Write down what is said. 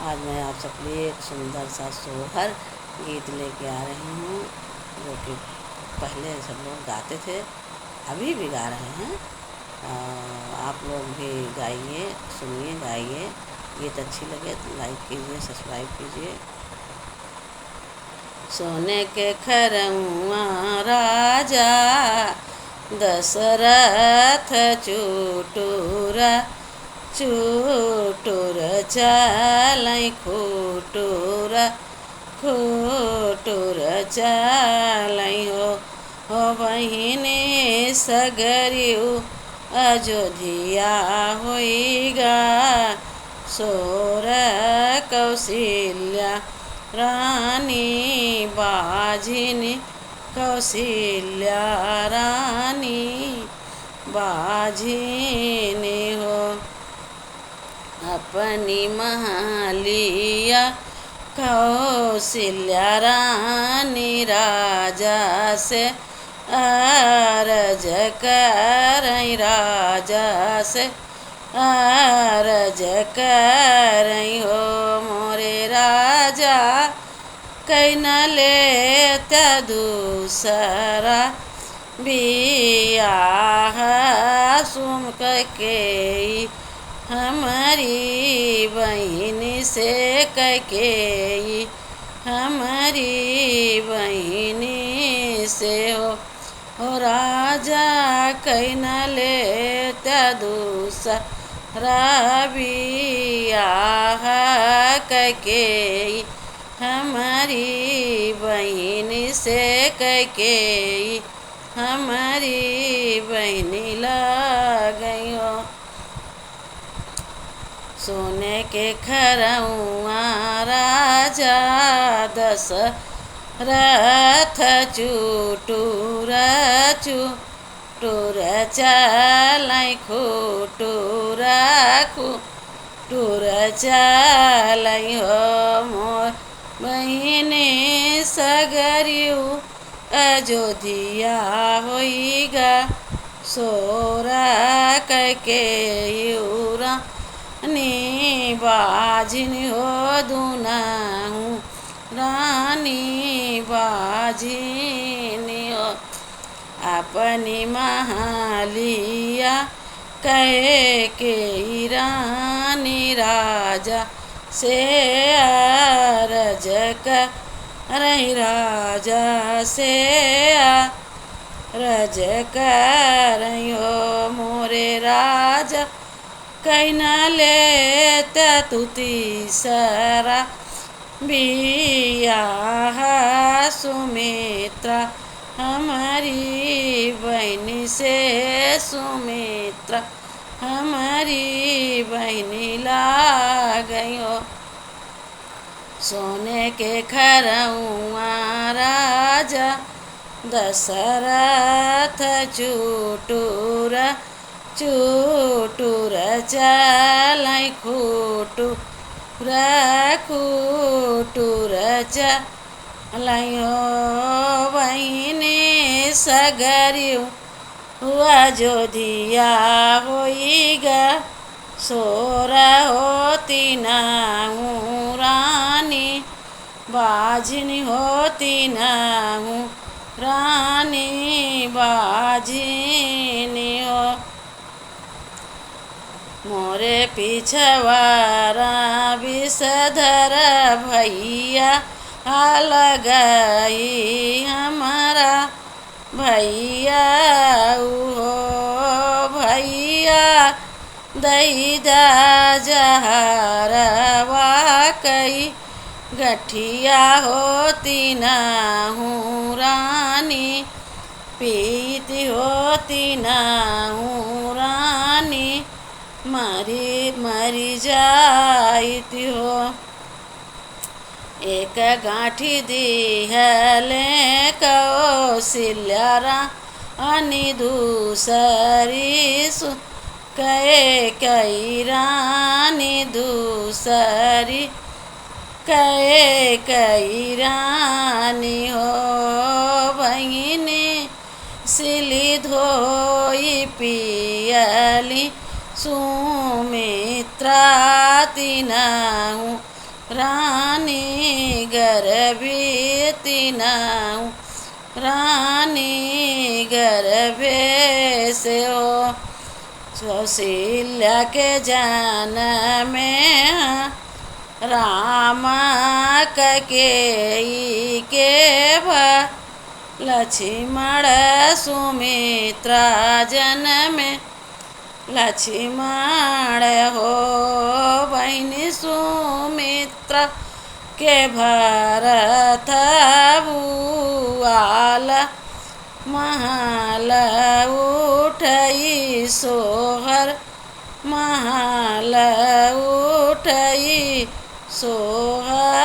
आज मैं आप सबके लिए एक सुंदर सा सोहर गीत लेके आ रही हूँ, जो कि पहले सब लोग गाते थे, अभी भी गा रहे हैं। आप लोग भी गाइए, सुनिए, गाइए। गीत अच्छी लगे तो लाइक कीजिए, सब्सक्राइब कीजिए। सोने के खरउआ राजा दशरथ चुटुरा चुटुर चलै खुटुर खुटुर चलै हो बहिनी सगरियु अयोध्या होइगा सोर कौशल्या रानी बाझिनी कौशल्या रानी बाझिनी हो अपनी महालिया कौशल्या रानी राजा से अरज करई राजा से अरज करई हो मोरे राजा कई न लेता दूसरा बियाह सुम के हमारी बहन से कके हमारी बहन से हो राजा कई न लेता दूसरा बियाह कके हमारी बहन से कके हमारी बहन लगई हो सोने के खरउआ राजा दशरथ चुटुर चुटुर चलै खुटुर खुटुर चलै हो मोर बहिनी सगरियु अयोध्या होइगा सोरा कके रानी बाझिनी हो दुनाहु रानी बाझिनी हो अपनी महालिया कके रानी राजा से अरज करई राजा से अरज करई हो मोरे राजा कई न लेता तू तीसरा बियाह सुमित्रा हमारी बहन से सुमित्रा हमारी बहन लगई हो सोने के खरउआ राजा दशरथ चुटुर चुटुर चलै खुटुर खुटुर चलै हो बहिनी सगरियु अयोध्या होइगा सोरा होती नाहु रानी बाझिनी होती नाहु रानी बाझिनी हो मोरे पिछवारा विषधर भैया लगई हमारा भैया हो भैया दैदा जहरवा कई गठिया होती नाहु रानी पीती होती नाहु रानी मरी जाती हो एक गांठी दिहले कौशल्या रानी दूसरी कई रानी दूसरी कई रानी हो बहिनी सिली धोई पियली सुमित्रा तिनाहु रानी गर्भे तीनऊ रानी गर्भे से हो कौशल्या के जन्म में राम कैकेयी के लक्ष्मण सुमित्रा जन्मे लक्ष्मण हो बहिनी सुमित्रा के भरत भुआल महल उठई सोहर महल उठई सोहर